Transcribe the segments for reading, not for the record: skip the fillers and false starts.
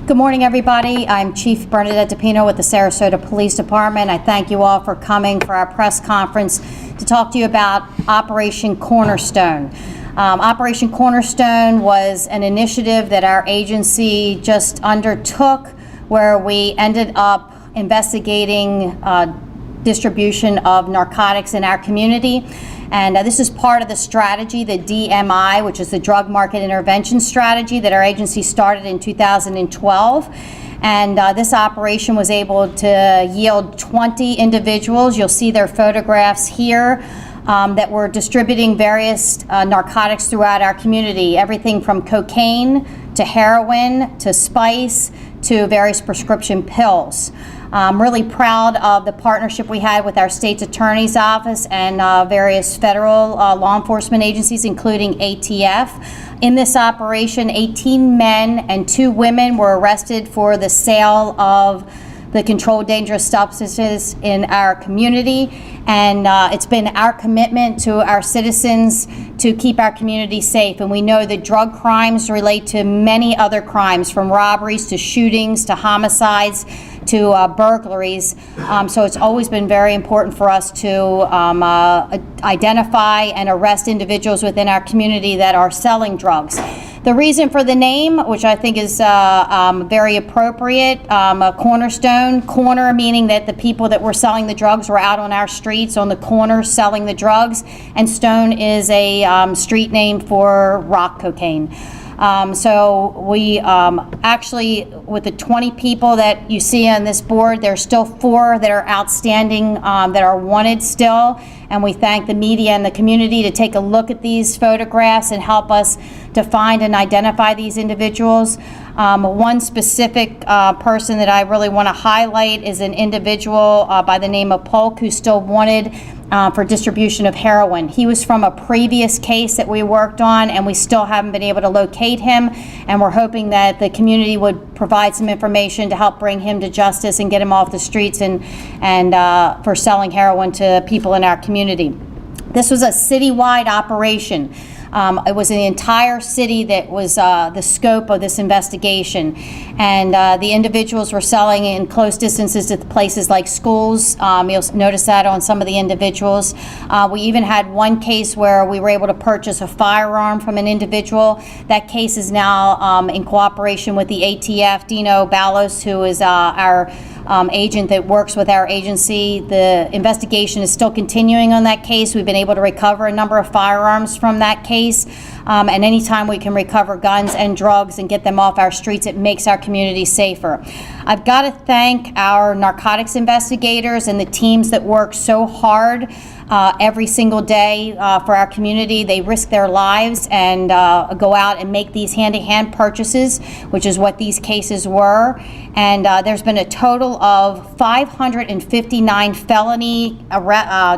Good morning, everybody. I'm Chief Bernadette DiPino with the Sarasota Police Department. I thank you all for coming for our press conference to talk to you about Operation Cornerstone. Operation Cornerstone was an initiative that our agency just undertook where we ended up investigating distribution of narcotics in our community. And this is part of the strategy, the DMI, which is the Drug Market Intervention Strategy that our agency started in 2012. And this operation was able to yield 20 individuals. You'll see their photographs here that were distributing various narcotics throughout our community, everything from cocaine to heroin to spice to various prescription pills. I'm really proud of the partnership we had with our state's attorney's office and various federal law enforcement agencies, including ATF. In this operation, 18 men and 2 women were arrested for the sale of the controlled dangerous substances in our community. And it's been our commitment to our citizens to keep our community safe. And we know that drug crimes relate to many other crimes, from robberies to shootings to homicides to burglaries. So it's always been very important for us to identify and arrest individuals within our community that are selling drugs. The reason for the name, which I think is very appropriate, Cornerstone, corner meaning that the people that were selling the drugs were out on our streets on the corners selling the drugs, and Stone is a street name for rock cocaine. So we actually, with the 20 people that you see on this board, there's still 4 that are outstanding, that are wanted still. And we thank the media and the community to take a look at these photographs and help us to find and identify these individuals. One specific person that I really want to highlight is an individual by the name of Polk, who's still wanted for distribution of heroin. He was from a previous case that we worked on, and we still haven't been able to locate him, and we're hoping that the community would provide some information to help bring him to justice and get him off the streets and for selling heroin to people in our community. This was a citywide operation. It was the entire city that was the scope of this investigation. And the individuals were selling in close distances to places like schools. You'll notice that on some of the individuals. We even had one case where we were able to purchase a firearm from an individual. That case is now in cooperation with the ATF. Dino Ballos, who is our agent that works with our agency. The investigation is still continuing on that case. We've been able to recover a number of firearms from that case. And anytime we can recover guns and drugs and get them off our streets, it makes our community safer. I've got to thank our narcotics investigators and the teams that work so hard every single day for our community. They risk their lives and go out and make these hand-to-hand purchases, which is what these cases were. And there's been a total of 559 felony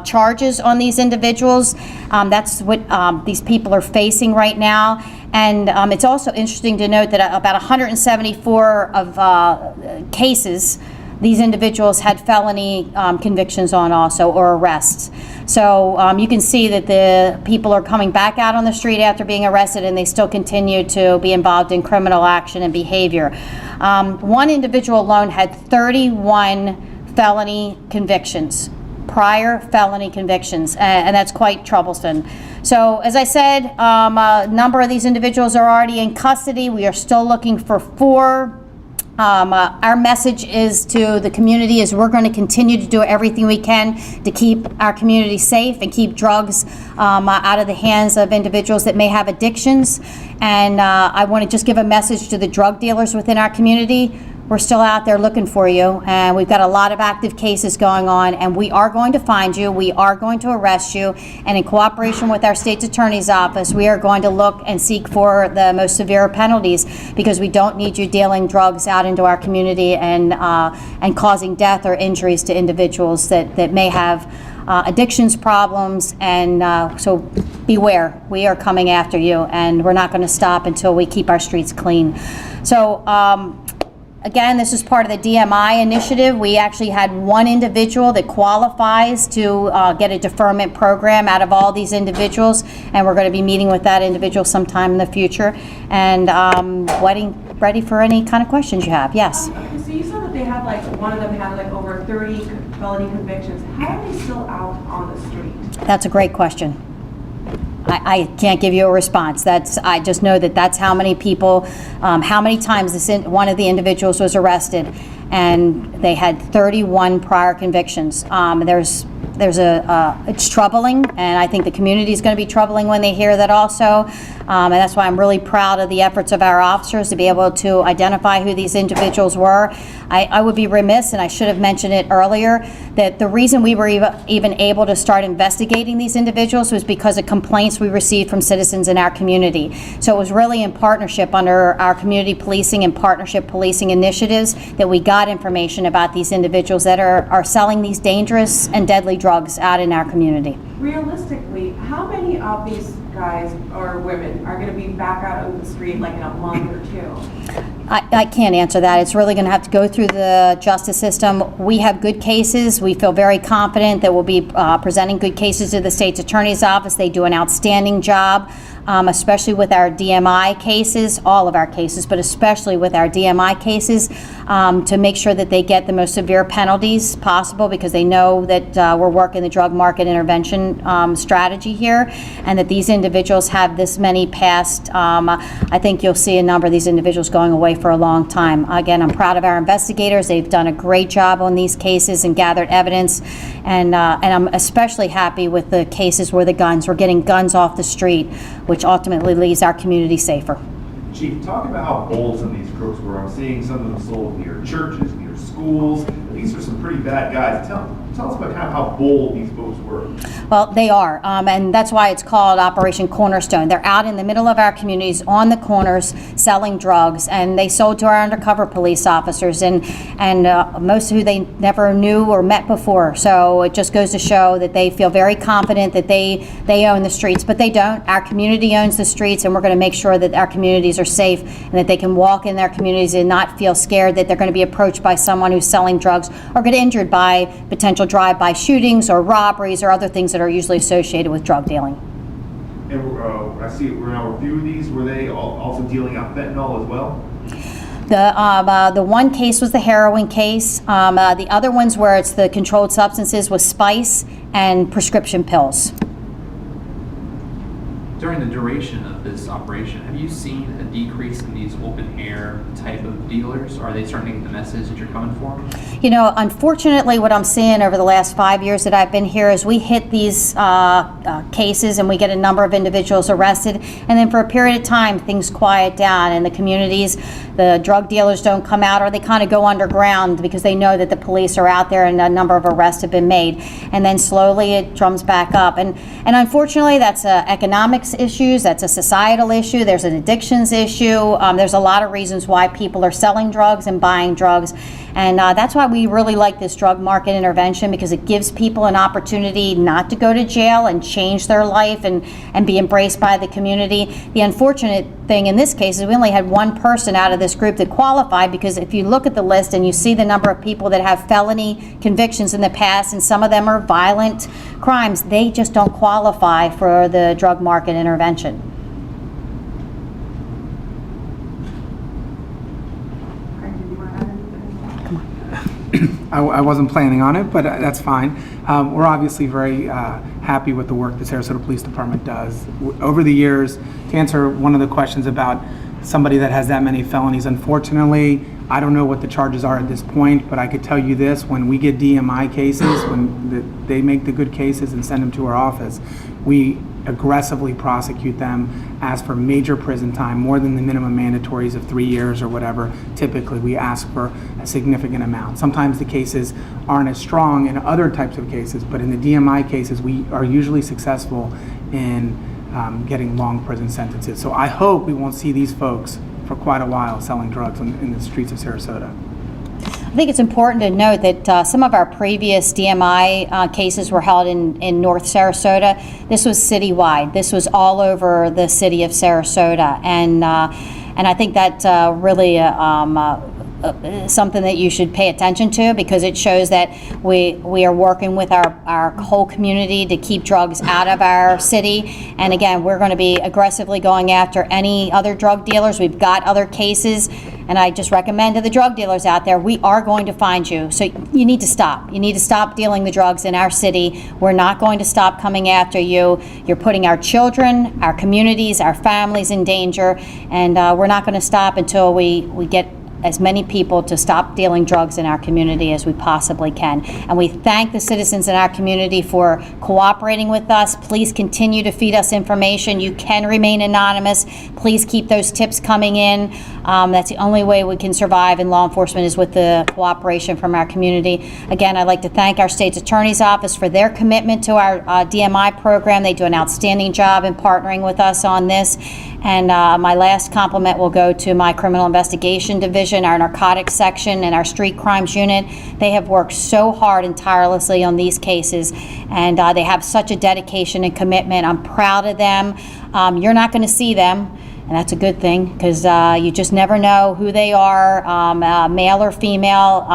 charges on these individuals. That's what these people are facing right now. And it's also interesting to note that about 174 of cases, these individuals had felony convictions on also, or arrests. So you can see that the people are coming back out on the street after being arrested, and they still continue to be involved in criminal action and behavior. One individual alone had 31 felony convictions, prior felony convictions, and that's quite troublesome. So as I said, a number of these individuals are already in custody. We are still looking for 4. Our message is to the community is we're going to continue to do everything we can to keep our community safe and keep drugs out of the hands of individuals that may have addictions. And I want to just give a message to the drug dealers within our community. We're still out there looking for you, and we've got a lot of active cases going on, and we are going to find you, we are going to arrest you, and in cooperation with our state's attorney's office, we are going to look and seek for the most severe penalties, because we don't need you dealing drugs out into our community and causing death or injuries to individuals that may have addictions problems. And so beware, we are coming after you, and we're not going to stop until we keep our streets clean. So again, this is part of the DMI initiative. We actually had one individual that qualifies to get a deferment program out of all these individuals, and we're going to be meeting with that individual sometime in the future and ready for any kind of questions you have. Yes. Okay, so you said that they had one of them had over 30 felony convictions. How are they still out on the street? That's a great question. I can't give you a response. I just know that that's how many people, how many times one of the individuals was arrested, and they had 31 prior convictions. It's troubling, and I think the community is going to be troubling when they hear that also. And that's why I'm really proud of the efforts of our officers to be able to identify who these individuals were. I would be remiss, and I should have mentioned it earlier, that the reason we were even able to start investigating these individuals was because of complaints we received from citizens in our community. So it was really in partnership under our community policing and partnership policing initiatives that we got information about these individuals that are selling these dangerous and deadly drugs out in our community. Realistically, how many of these guys or women are going to be back out on the street in a month or two? I can't answer that. It's really going to have to go through the justice system. We have good cases. We feel very confident that we'll be presenting good cases to the state's attorney's office. They do an outstanding job, especially with our DMI cases, all of our cases, but especially with our DMI cases, to make sure that they get the most severe penalties possible, because they know that we're working the drug market intervention strategy here, and that these individuals have this many past. I think you'll see a number of these individuals going away for a long time. Again, I'm proud of our investigators. They've done a great job on these cases and gathered evidence, and I'm especially happy with the cases where we're getting guns off the street, which ultimately leaves our community safer. Chief, talk about how bold some of these crooks were. I'm seeing some of them sold near churches, near schools. These are some pretty bad guys. Tell us about kind of how bold these folks were. Well, they are, and that's why it's called Operation Cornerstone. They're out in the middle of our communities, on the corners, selling drugs, and they sold to our undercover police officers, and most who they never knew or met before. So it just goes to show that they feel very confident that they own the streets, but they don't. Our community owns the streets, and we're going to make sure that our communities are safe and that they can walk in their communities and not feel scared that they're going to be approached by someone who's selling drugs or get injured by potential drive-by shootings or robberies or other things that are usually associated with drug dealing. And I see a few of these, were they also dealing out fentanyl as well? The one case was the heroin case. The other ones where it's the controlled substances was spice and prescription pills. During the duration of this operation, have you seen a decrease in these open air type of dealers? Are they starting to get the message that you're coming for? You know, unfortunately, what I'm seeing over the last 5 years that I've been here is we hit these cases and we get a number of individuals arrested, and then for a period of time, things quiet down in the communities. The drug dealers don't come out, or they kind of go underground because they know that the police are out there and a number of arrests have been made. And then slowly it drums back up. And unfortunately, that's economics issues, that's a societal issue, there's an addictions issue. There's a lot of reasons why people are selling drugs and buying drugs. And that's why we really like this drug market intervention, because it gives people an opportunity not to go to jail and change their life and be embraced by the community. The unfortunate thing in this case is we only had one person out of this group that qualified, because if you look at the list and you see the number of people that have felony convictions in the past, and some of them are violent crimes, they just don't qualify for the drug market intervention. I wasn't planning on it, but that's fine. We're obviously very happy with the work the Sarasota Police Department does. Over the years, to answer one of the questions about somebody that has that many felonies, unfortunately, I don't know what the charges are at this point, but I could tell you this: when we get DMI cases, when they make the good cases and send them to our office, we aggressively prosecute them, ask for major prison time, more than the minimum mandatories of 3 years or whatever. Typically, we ask for a significant amount. Sometimes the cases aren't as strong in other types of cases, but in the DMI cases, we are usually successful in getting long prison sentences. So I hope we won't see these folks for quite a while selling drugs in the streets of Sarasota. I think it's important to note that some of our previous DMI cases were held in North Sarasota. This was citywide. This was all over the city of Sarasota, and I think that really something that you should pay attention to, because it shows that we are working with our whole community to keep drugs out of our city. And again, we're going to be aggressively going after any other drug dealers. We've got other cases and I just recommend to the drug dealers out there, we are going to find you. So you need to stop. You need to stop dealing the drugs in our city. We're not going to stop coming after you. You're putting our children, our communities, our families in danger, and we're not going to stop until we get as many people to stop dealing drugs in our community as we possibly can. And we thank the citizens in our community for cooperating with us. Please continue to feed us information. You can remain anonymous. Please keep those tips coming in. That's the only way we can survive in law enforcement, is with the cooperation from our community. Again, I'd like to thank our state's attorney's office for their commitment to our DMI program. They do an outstanding job in partnering with us on this. And my last compliment will go to my criminal investigation division, our narcotics section, and our street crimes unit. They have worked so hard and tirelessly on these cases, and they have such a dedication and commitment. I'm proud of them. You're not going to see them, and that's a good thing, because you just never know who they are, male or female.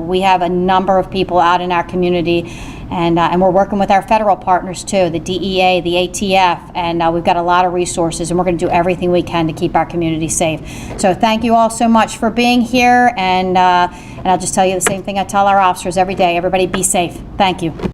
We have a number of people out in our community, and we're working with our federal partners too, the DEA, the ATF, and we've got a lot of resources, and we're going to do everything we can to keep our community safe. So thank you all so much for being here, and I'll just tell you the same thing I tell our officers every day: everybody be safe. Thank you.